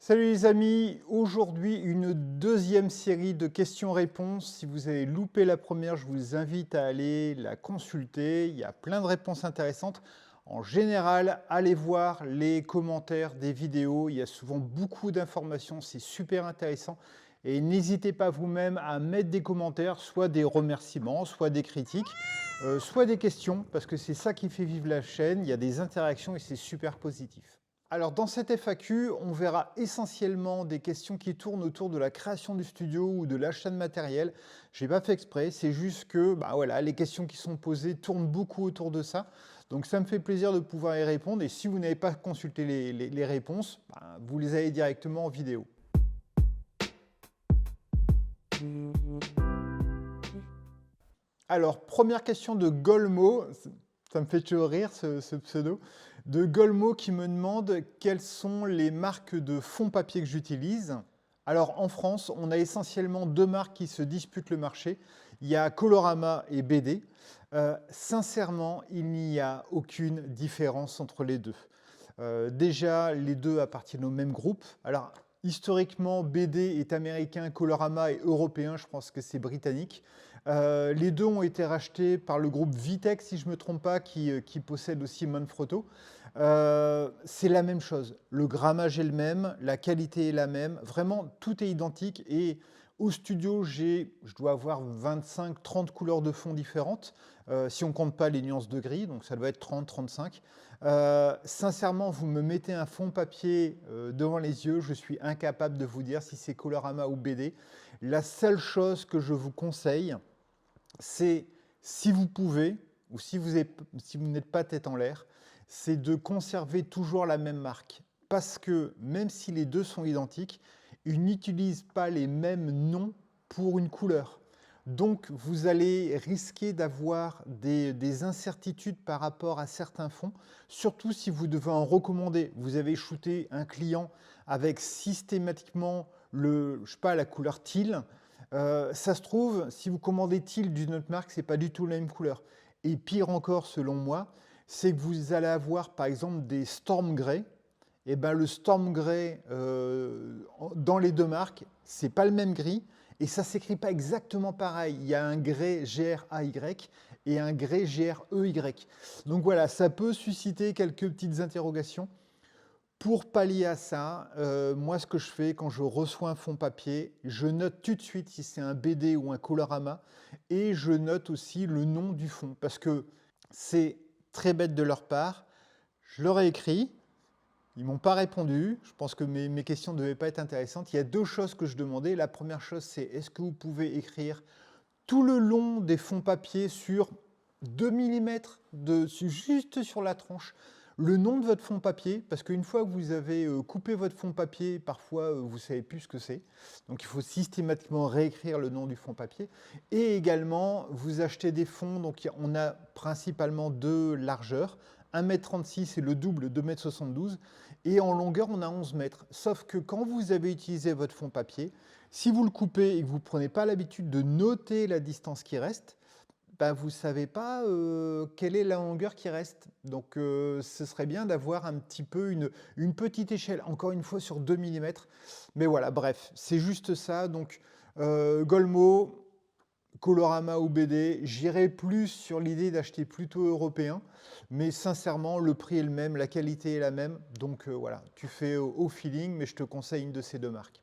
Salut les amis, aujourd'hui une deuxième série de questions-réponses. Si vous avez loupé la première, je vous invite à aller la consulter. Il y a plein de réponses intéressantes. En général, allez voir les commentaires des vidéos. Il y a souvent beaucoup d'informations, c'est super intéressant. Et n'hésitez pas vous-même à mettre des commentaires, soit des remerciements, soit des critiques, soit des questions, parce que c'est ça qui fait vivre la chaîne. Il y a des interactions et c'est super positif. Alors dans cette FAQ, on verra essentiellement des questions qui tournent autour de la création du studio ou de l'achat de matériel. Je n'ai pas fait exprès, c'est juste que voilà, les questions qui sont posées tournent beaucoup autour de ça. Donc ça me fait plaisir de pouvoir y répondre et si vous n'avez pas consulté les réponses, vous les avez directement en vidéo. Alors, première question de Golmo, ça me fait toujours rire ce pseudo, de Golmo qui me demande quelles sont les marques de fond papier que j'utilise. Alors en France, on a essentiellement deux marques qui se disputent le marché. Il y a Colorama et BD. Sincèrement, il n'y a aucune différence entre les deux. Déjà, les deux appartiennent au même groupe. Alors, historiquement, BD est américain, Colorama est européen, je pense que c'est britannique. Les deux ont été rachetés par le groupe Vitek, si je ne me trompe pas, qui possède aussi Manfrotto. C'est la même chose. Le grammage est le même, la qualité est la même. Vraiment, tout est identique. Et au studio, je dois avoir 25-30 couleurs de fond différentes, si on ne compte pas les nuances de gris, donc ça doit être 30-35. Sincèrement, vous me mettez un fond papier devant les yeux, je suis incapable de vous dire si c'est Colorama ou BD. La seule chose que je vous conseille, c'est, si vous pouvez, ou si vous n'êtes pas tête en l'air, c'est de conserver toujours la même marque. Parce que même si les deux sont identiques, ils n'utilisent pas les mêmes noms pour une couleur. Donc vous allez risquer d'avoir des incertitudes par rapport à certains fonds, surtout si vous devez en recommander. Vous avez shooté un client avec systématiquement la couleur teal. Ça se trouve, si vous commandez teal d'une autre marque, ce n'est pas du tout la même couleur. Et pire encore, selon moi, c'est que vous allez avoir par exemple des Storm Grey. Et ben, le Storm Grey dans les deux marques, c'est pas le même gris et ça s'écrit pas exactement pareil. Il y a un grès GRAY et un grès GREY. Donc voilà, ça peut susciter quelques petites interrogations. Pour pallier à ça, moi ce que je fais quand je reçois un fond papier, je note tout de suite si c'est un BD ou un Colorama et je note aussi le nom du fond parce que c'est très bête de leur part. Je leur ai écrit, ils ne m'ont pas répondu. Je pense que mes questions ne devaient pas être intéressantes. Il y a deux choses que je demandais. La première chose, c'est est-ce que vous pouvez écrire tout le long des fonds papier sur 2 mm, juste sur la tranche, le nom de votre fond papier, parce qu'une fois que vous avez coupé votre fond papier, parfois vous ne savez plus ce que c'est. Donc il faut systématiquement réécrire le nom du fond papier. Et également, vous achetez des fonds, donc on a principalement deux largeurs. 1,36 m et le double, 2,72 m. Et en longueur, on a 11 mètres. Sauf que quand vous avez utilisé votre fond papier, si vous le coupez et que vous ne prenez pas l'habitude de noter la distance qui reste, vous ne savez pas quelle est la longueur qui reste. Donc ce serait bien d'avoir un petit peu une petite échelle, encore une fois sur 2 mm. Mais voilà, bref, c'est juste ça. Donc Golmo, Colorama ou BD, j'irai plus sur l'idée d'acheter plutôt européen, mais sincèrement, le prix est le même, la qualité est la même, donc voilà, tu fais au feeling, mais je te conseille une de ces deux marques.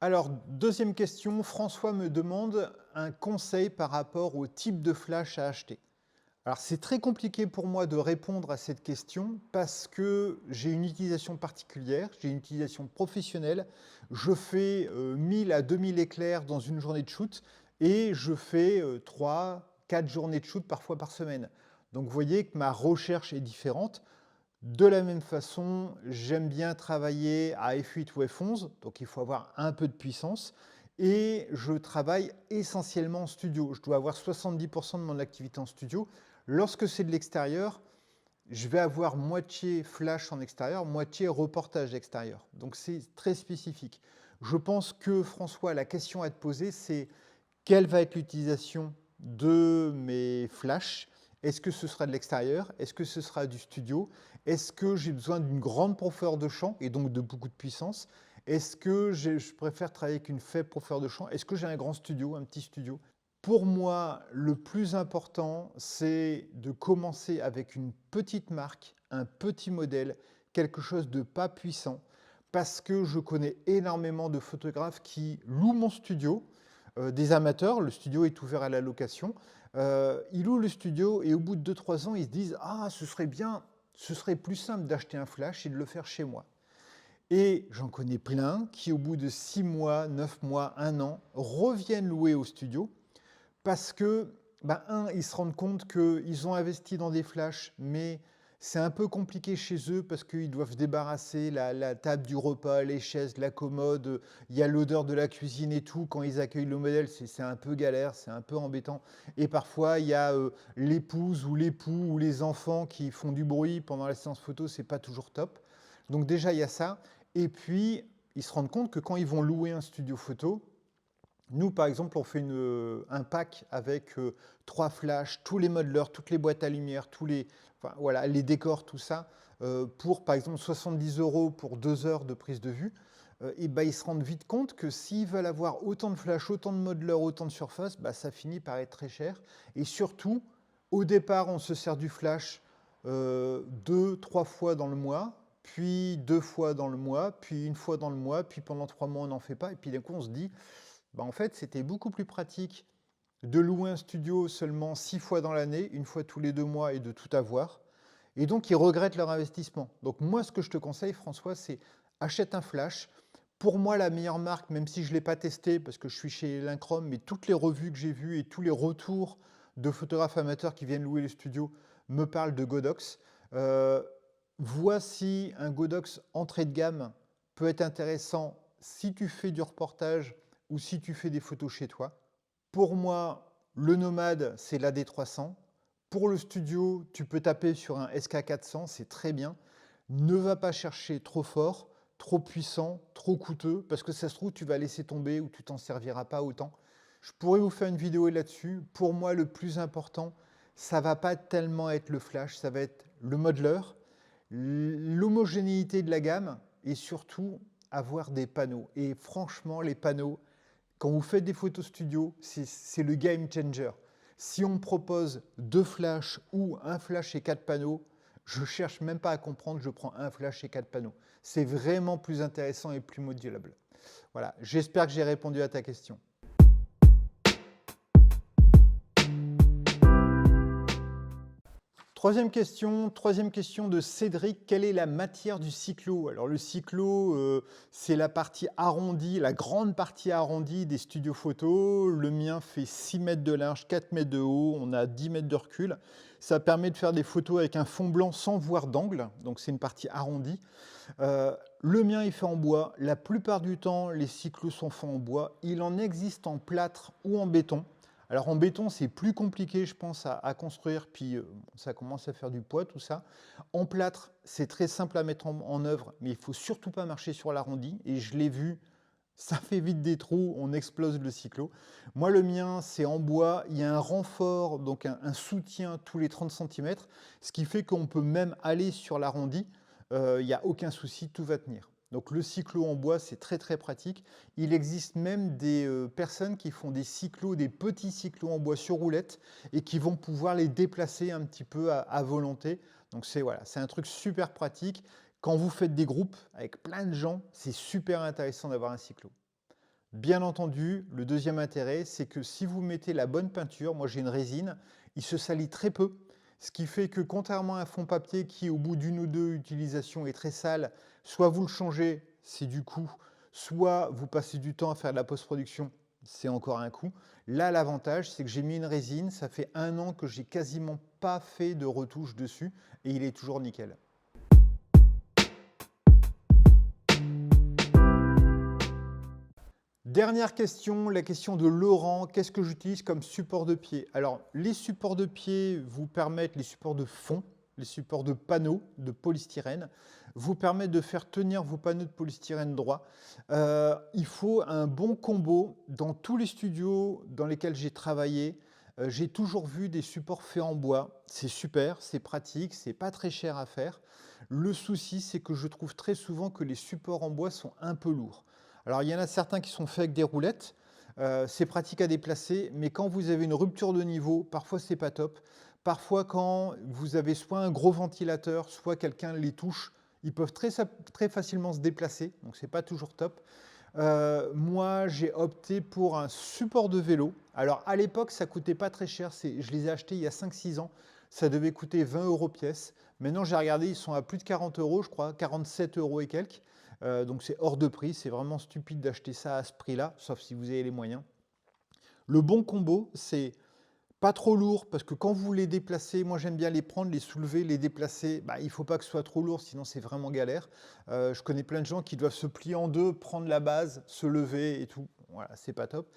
Alors, deuxième question, François me demande un conseil par rapport au type de flash à acheter. Alors c'est très compliqué pour moi de répondre à cette question parce que j'ai une utilisation particulière, j'ai une utilisation professionnelle. Je fais 1000 à 2000 éclairs dans une journée de shoot et je fais 3-4 journées de shoot parfois par semaine. Donc vous voyez que ma recherche est différente. De la même façon, j'aime bien travailler à f8 ou f11, donc il faut avoir un peu de puissance. Et je travaille essentiellement en studio. Je dois avoir 70% de mon activité en studio. Lorsque c'est de l'extérieur, je vais avoir moitié flash en extérieur, moitié reportage extérieur. Donc c'est très spécifique. Je pense que François, la question à te poser, c'est quelle va être l'utilisation de mes flashs Est-ce que ce sera de l'extérieur? Est-ce que ce sera du studio? Est-ce que j'ai besoin d'une grande profondeur de champ et donc de beaucoup de puissance? Est-ce que je préfère travailler avec une faible profondeur de champ? Est-ce que j'ai un grand studio, un petit studio? Pour moi, le plus important, c'est de commencer avec une petite marque, un petit modèle, quelque chose de pas puissant, parce que je connais énormément de photographes qui louent mon studio, des amateurs, le studio est ouvert à la location, ils louent le studio et au bout de 2-3 ans, ils se disent: «Ah, ce serait bien, ce serait plus simple d'acheter un flash et de le faire chez moi». Et j'en connais plein qui, au bout de 6 mois, 9 mois, 1 an, reviennent louer au studio parce que, ben, ils se rendent compte qu'ils ont investi dans des flashs, mais c'est un peu compliqué chez eux parce qu'ils doivent se débarrasser la table du repas, les chaises, la commode, il y a l'odeur de la cuisine et tout. Quand ils accueillent le modèle, c'est un peu galère, c'est un peu embêtant. Et parfois, il y a l'épouse ou l'époux ou les enfants qui font du bruit pendant la séance photo, c'est pas toujours top. Donc déjà, il y a ça. Et puis, ils se rendent compte que quand ils vont louer un studio photo, nous, par exemple, on fait un pack avec 3 flashs, tous les modeleurs, toutes les boîtes à lumière, enfin, voilà, les décors, tout ça, pour, par exemple, 70 € pour 2 heures de prise de vue. Et ben, ils se rendent vite compte que s'ils veulent avoir autant de flashs, autant de modeleurs, autant de surface, bah, ça finit par être très cher. Et surtout, au départ, on se sert du flash 2-3 fois dans le mois, puis 2 fois dans le mois, puis 1 fois dans le mois, puis pendant 3 mois, on n'en fait pas. Et puis d'un coup, on se dit, bah, en fait, c'était beaucoup plus pratique de louer un studio seulement 6 fois dans l'année, 1 fois tous les 2 mois et de tout avoir. Et donc, ils regrettent leur investissement. Donc moi, ce que je te conseille, François, c'est achète un flash. Pour moi, la meilleure marque, même si je ne l'ai pas testé parce que je suis chez Lincrom, mais toutes les revues que j'ai vues et tous les retours de photographes amateurs qui viennent louer les studios me parlent de Godox. Voici un Godox entrée de gamme peut être intéressant si tu fais du reportage ou si tu fais des photos chez toi. Pour moi, le Nomade, c'est l'AD300. Pour le studio, tu peux taper sur un SK400, c'est très bien. Ne va pas chercher trop fort, trop puissant, trop coûteux, parce que ça se trouve, tu vas laisser tomber ou tu t'en serviras pas autant. Je pourrais vous faire une vidéo là-dessus. Pour moi, le plus important, ça va pas tellement être le flash, ça va être le modeleur, l'homogénéité de la gamme et surtout avoir des panneaux. Et franchement, les panneaux, quand vous faites des photos studio, c'est le game changer. Si on me propose 2 flashs ou un flash et 4 panneaux, je ne cherche même pas à comprendre, je prends un flash et 4 panneaux. C'est vraiment plus intéressant et plus modulable. Voilà, j'espère que j'ai répondu à ta question. Troisième question de Cédric. Quelle est la matière du cyclo? Alors le cyclo, c'est la partie arrondie, la grande partie arrondie des studios photo. Le mien fait 6 mètres de large, 4 mètres de haut, on a 10 mètres de recul. Ça permet de faire des photos avec un fond blanc sans voir d'angle, donc c'est une partie arrondie. Le mien est fait en bois. La plupart du temps, les cyclos sont faits en bois. Il en existe en plâtre ou en béton. Alors en béton, c'est plus compliqué, je pense, à construire, puis ça commence à faire du poids, tout ça. En plâtre, c'est très simple à mettre en œuvre, mais il ne faut surtout pas marcher sur l'arrondi. Et je l'ai vu, ça fait vite des trous, on explose le cyclo. Moi, le mien, c'est en bois. Il y a un renfort, donc un soutien tous les 30 cm, ce qui fait qu'on peut même aller sur l'arrondi. Il n'y a aucun souci, tout va tenir. Donc le cyclo en bois, c'est très très pratique. Il existe même des personnes qui font des cyclos, des petits cyclos en bois sur roulette et qui vont pouvoir les déplacer un petit peu à volonté. Donc c'est voilà, c'est un truc super pratique. Quand vous faites des groupes avec plein de gens, c'est super intéressant d'avoir un cyclo. Bien entendu, le deuxième intérêt, c'est que si vous mettez la bonne peinture, moi j'ai une résine, il se salit très peu. Ce qui fait que contrairement à un fond papier qui, au bout d'une ou deux utilisations, est très sale, soit vous le changez, c'est du coût, soit vous passez du temps à faire de la post-production, c'est encore un coût. Là, l'avantage, c'est que j'ai mis une résine, ça fait 1 an que j'ai quasiment pas fait de retouche dessus et il est toujours nickel. Dernière question, la question de Laurent. Qu'est-ce que j'utilise comme support de pied? Alors, les supports de pied vous permettent, les supports de fond, les supports de panneaux de polystyrène, vous permettent de faire tenir vos panneaux de polystyrène droit. Il faut un bon combo. Dans tous les studios dans lesquels j'ai travaillé, J'ai toujours vu des supports faits en bois. C'est super, c'est pratique, c'est pas très cher à faire. Le souci, c'est que je trouve très souvent que les supports en bois sont un peu lourds. Alors, il y en a certains qui sont faits avec des roulettes. C'est pratique à déplacer, mais quand vous avez une rupture de niveau, parfois c'est pas top. Parfois, quand vous avez soit un gros ventilateur, soit quelqu'un les touche, ils peuvent très facilement se déplacer, donc c'est pas toujours top. Moi, j'ai opté pour un support de vélo. Alors, à l'époque, ça coûtait pas très cher. Je les ai achetés il y a 5-6 ans. Ça devait coûter 20 € pièce. Maintenant, j'ai regardé, ils sont à plus de 40 €, je crois, 47 € et quelques. Donc, c'est hors de prix. C'est vraiment stupide d'acheter ça à ce prix-là, sauf si vous avez les moyens. Le bon combo, c'est pas trop lourd, parce que quand vous les déplacez, moi j'aime bien les prendre, les soulever, les déplacer, bah, il ne faut pas que ce soit trop lourd, sinon c'est vraiment galère. Je connais plein de gens qui doivent se plier en deux, prendre la base, se lever et tout. Voilà, c'est pas top.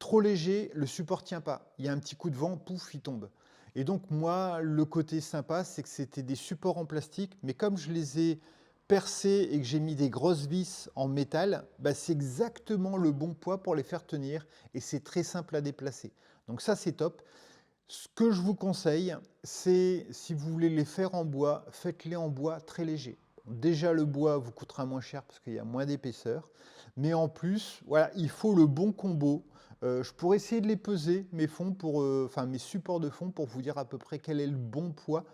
Trop léger, le support tient pas. Il y a un petit coup de vent, pouf, il tombe. Et donc moi, le côté sympa, c'est que c'était des supports en plastique, mais comme je les ai percés et que j'ai mis des grosses vis en métal, bah, c'est exactement le bon poids pour les faire tenir et c'est très simple à déplacer. Donc ça, c'est top. Ce que je vous conseille, c'est si vous voulez les faire en bois, faites-les en bois très léger. Déjà, le bois vous coûtera moins cher parce qu'il y a moins d'épaisseur. Mais en plus, voilà, il faut le bon combo. Je pourrais essayer de les peser, mes fonds enfin mes supports de fond, pour vous dire à peu près quel est le bon poids.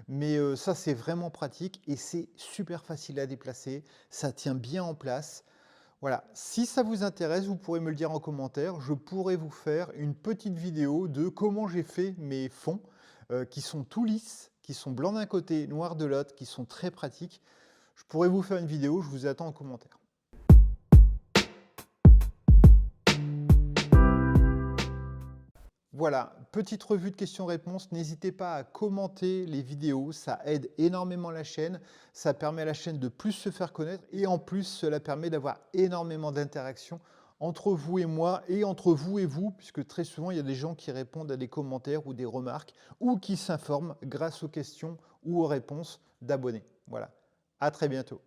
Mais ça, c'est vraiment pratique et c'est super facile à déplacer. Ça tient bien en place. Voilà, si ça vous intéresse, vous pourrez me le dire en commentaire. Je pourrais vous faire une petite vidéo de comment j'ai fait mes fonds qui sont tout lisses, qui sont blancs d'un côté, noirs de l'autre, qui sont très pratiques. Je pourrais vous faire une vidéo, je vous attends en commentaire. Voilà, petite revue de questions-réponses. N'hésitez pas à commenter les vidéos, ça aide énormément la chaîne, ça permet à la chaîne de plus se faire connaître et en plus, cela permet d'avoir énormément d'interactions entre vous et moi et entre vous et vous, puisque très souvent, il y a des gens qui répondent à des commentaires ou des remarques ou qui s'informent grâce aux questions ou aux réponses d'abonnés. Voilà, à très bientôt.